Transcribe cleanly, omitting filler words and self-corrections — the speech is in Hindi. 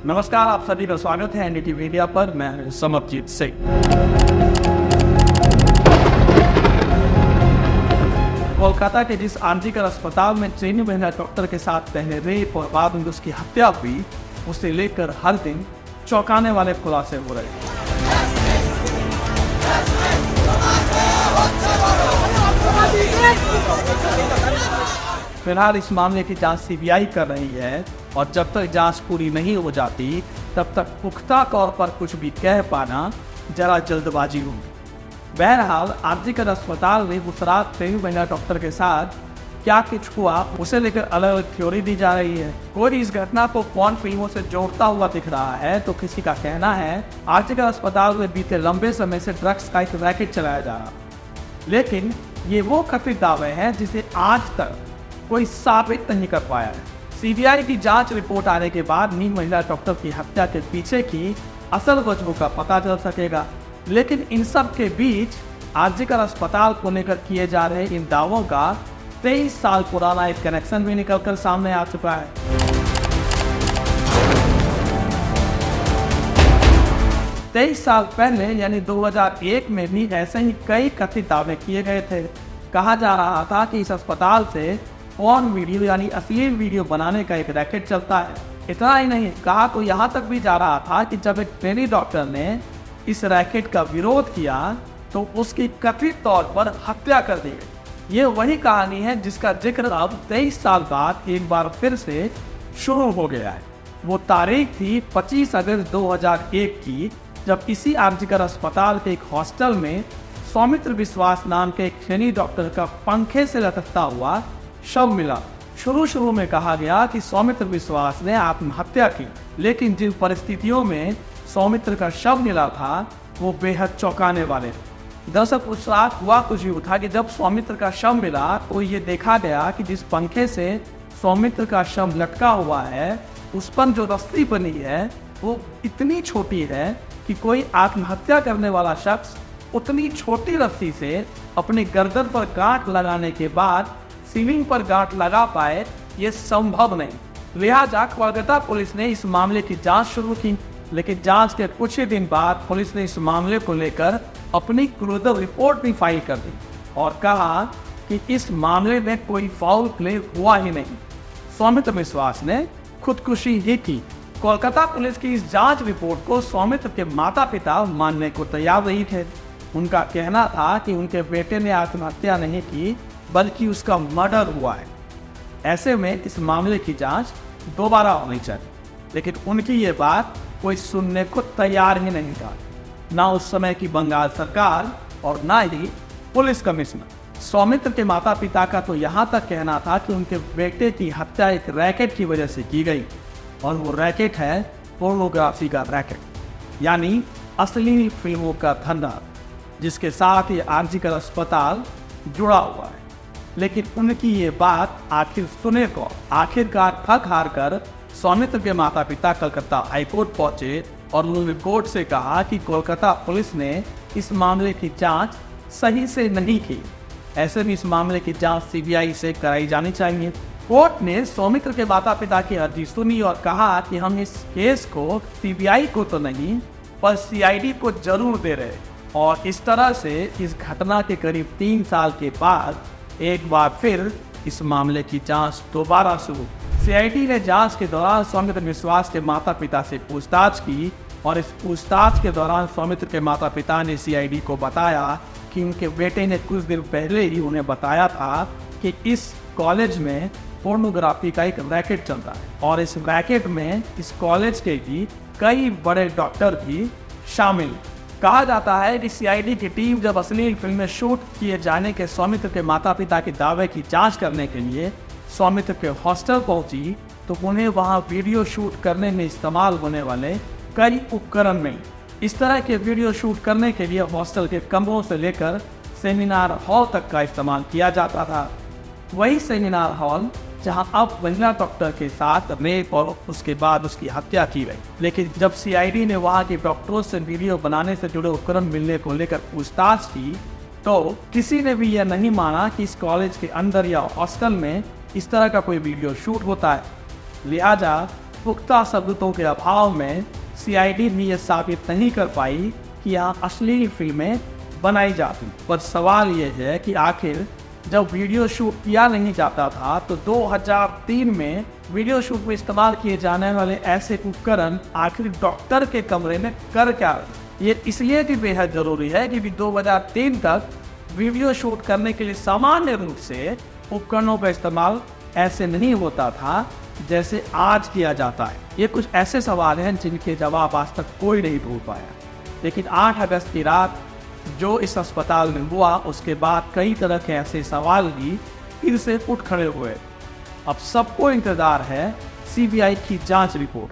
नमस्कार, आप सभी का स्वागत है एनडीटीवी मीडिया पर। मैं समरजीत सिंह। कोलकाता के जिस आरजीकर अस्पताल में ट्रेनी महिला डॉक्टर के साथ पहले रेप और बाद में उसकी हत्या हुई, उसे लेकर हर दिन चौंकाने वाले खुलासे हो रहे हैं। फिलहाल इस मामले की जांच सीबीआई कर रही है और जब तक जांच पूरी नहीं हो जाती तब तक पुख्ता तौर पर कुछ भी कह पाना जरा जल्दबाजी होगी। बहरहाल आरजीकर अस्पताल में उस रात ट्रेनी महिला डॉक्टर के साथ क्या कुछ हुआ, उसे लेकर अलग अलग थ्योरी दी जा रही है। कोई इस घटना को पॉर्न फिल्मों से जोड़ता हुआ दिख रहा है तो किसी का कहना है आरजीकर अस्पताल में बीते लंबे समय से ड्रग्स का एक रैकेट चलाया जा रहा। लेकिन ये वो कथित दावे हैं जिसे आज तक कोई साबित नहीं कर पाया है। सीबीआई की जांच रिपोर्ट आने के बाद नीम महिला डॉक्टर की हत्या के पीछे की असल वजहों का पता चल सकेगा। लेकिन इन सब के बीच आरजीकर अस्पताल को लेकर किए जा रहे इन दावों का 23 साल पुराना एक कनेक्शन भी निकलकर सामने आ चुका है। तेईस साल पहले यानी 2001 में भी ऐसे ही कई कथित दावे किए गए थे। कहा जा रहा था कि इस अस्पताल से पॉर्न वीडियो यानी अश्लील वीडियो बनाने का एक रैकेट चलता है। इतना ही नहीं, कहा तो यहाँ तक भी जा रहा था कि जब एक ट्रेनी डॉक्टर ने इस रैकेट का विरोध किया तो उसकी कथित तौर पर हत्या कर दी गई। ये वही कहानी है जिसका जिक्र अब 23 साल बाद एक बार फिर से शुरू हो गया है। वो तारीख थी 25 अगस्त 2001 की, जब इसी आरजीकर अस्पताल के एक हॉस्टल में सौमित्र विश्वास नाम के एक ट्रेनी डॉक्टर का पंखे से लटकता हुआ शव मिला। शुरू में कहा गया कि सौमित्र विश्वास ने आत्महत्या की, लेकिन जिन परिस्थितियों में सौमित्र का शव मिला था वो बेहद चौंकाने वाले थे। दरअसल उस रात हुआ कुछ यूं था कि जब सौमित्र का शव मिला तो ये देखा गया कि जिस पंखे से सौमित्र का शव लटका हुआ है उस पर जो रस्सी बनी है वो इतनी छोटी है कि कोई आत्महत्या करने वाला शख्स उतनी छोटी रस्सी से अपने गर्दन पर गांठ लगाने के बाद सीलिंग पर गांठ लगा पाए, ये संभव नहीं। लिहाजा कोलकाता पुलिस ने इस मामले की जांच शुरू की, लेकिन जांच के कुछ ही दिन बाद पुलिस ने इस मामले को लेकर अपनी क्रूजर रिपोर्ट भी फाइल कर दी और कहा कि इस मामले में कोई फाउल प्ले हुआ ही नहीं। सौमित्र विश्वास ने खुदकुशी ही की। कोलकाता पुलिस की इस जांच रिपोर्ट को सौमित्र के माता पिता मानने को तैयार नहीं थे। उनका कहना था कि उनके बेटे ने आत्महत्या नहीं की बल्कि उसका मर्डर हुआ है। ऐसे में इस मामले की जांच दोबारा होनी चाहिए, लेकिन उनकी ये बात कोई सुनने को तैयार ही नहीं था, ना उस समय की बंगाल सरकार और ना ही पुलिस कमिश्नर। सौमित्र के माता पिता का तो यहाँ तक कहना था कि उनके बेटे की हत्या एक रैकेट की वजह से की गई और वो रैकेट है पोर्नोग्राफी का रैकेट, यानी अश्लील फिल्मों का धंधा, जिसके साथ ये आरजीकर अस्पताल जुड़ा हुआ है। लेकिन उनकी ये बात आखिर सुने को आखिरकार थक हार कर सौमित्र के माता पिता कलकत्ता हाईकोर्ट पहुंचे और उन्होंने कोर्ट से कहा कि कोलकाता पुलिस ने इस मामले की जांच सही से नहीं की। ऐसे में इस मामले की जांच सीबीआई से कराई जानी चाहिए। कोर्ट ने सौमित्र के माता पिता की अर्जी सुनी और कहा कि हम इस केस को सीबीआई को तो नहीं पर सीआईडी को जरूर दे रहे। और इस तरह से इस घटना के करीब 3 साल के बाद एक बार फिर इस मामले की जांच दोबारा शुरू। सीआईडी ने जांच के दौरान सौमित्र विश्वास के माता पिता से पूछताछ की और इस पूछताछ के दौरान सौमित्र के माता पिता ने सीआईडी को बताया कि उनके बेटे ने कुछ दिन पहले ही उन्हें बताया था कि इस कॉलेज में पोर्नोग्राफी का एक रैकेट चलता है और इस रैकेट में इस कॉलेज के भी कई बड़े डॉक्टर भी शामिल। कहा जाता है कि सीआईडी की टीम जब अश्लील फिल्में शूट किए जाने के सौमित्र के माता पिता के दावे की जांच करने के लिए सौमित्र के हॉस्टल पहुंची तो उन्हें वहां वीडियो शूट करने में इस्तेमाल होने वाले कई उपकरण मिले। इस तरह के वीडियो शूट करने के लिए हॉस्टल के कमरों से लेकर सेमिनार हॉल तक का इस्तेमाल किया जाता था। वही सेमिनार हॉल जहां अब महिला डॉक्टर के साथ रेप और उसके बाद उसकी हत्या की गई। लेकिन जब सीआईडी ने वहां के डॉक्टरों से वीडियो बनाने से जुड़े उपकरण मिलने को लेकर पूछताछ की तो किसी ने भी यह नहीं माना कि इस कॉलेज के अंदर या हॉस्टल में इस तरह का कोई वीडियो शूट होता है। लिहाजा पुख्ता सबूतों के अभाव में सीआईडी भी ये साबित नहीं कर पाई कि यहाँ अश्लील फिल्में बनाई जाती। पर सवाल ये है कि आखिर जब वीडियो शूट किया नहीं जाता था तो 2003 में वीडियो शूट में इस्तेमाल किए जाने वाले ऐसे उपकरण आखिर डॉक्टर के कमरे में कर क्या रहे? ये इसलिए भी बेहद ज़रूरी है क्योंकि 2003 तक वीडियो शूट करने के लिए सामान्य रूप से उपकरणों का इस्तेमाल ऐसे नहीं होता था जैसे आज किया जाता है। ये कुछ ऐसे सवाल हैं जिनके जवाब आज तक कोई नहीं ढूंढ पाया। लेकिन 8 अगस्त की रात जो इस अस्पताल में हुआ उसके बाद कई तरह के ऐसे सवाल भी फिर से उठ खड़े हुए। अब सबको इंतजार है सीबीआई की जांच रिपोर्ट।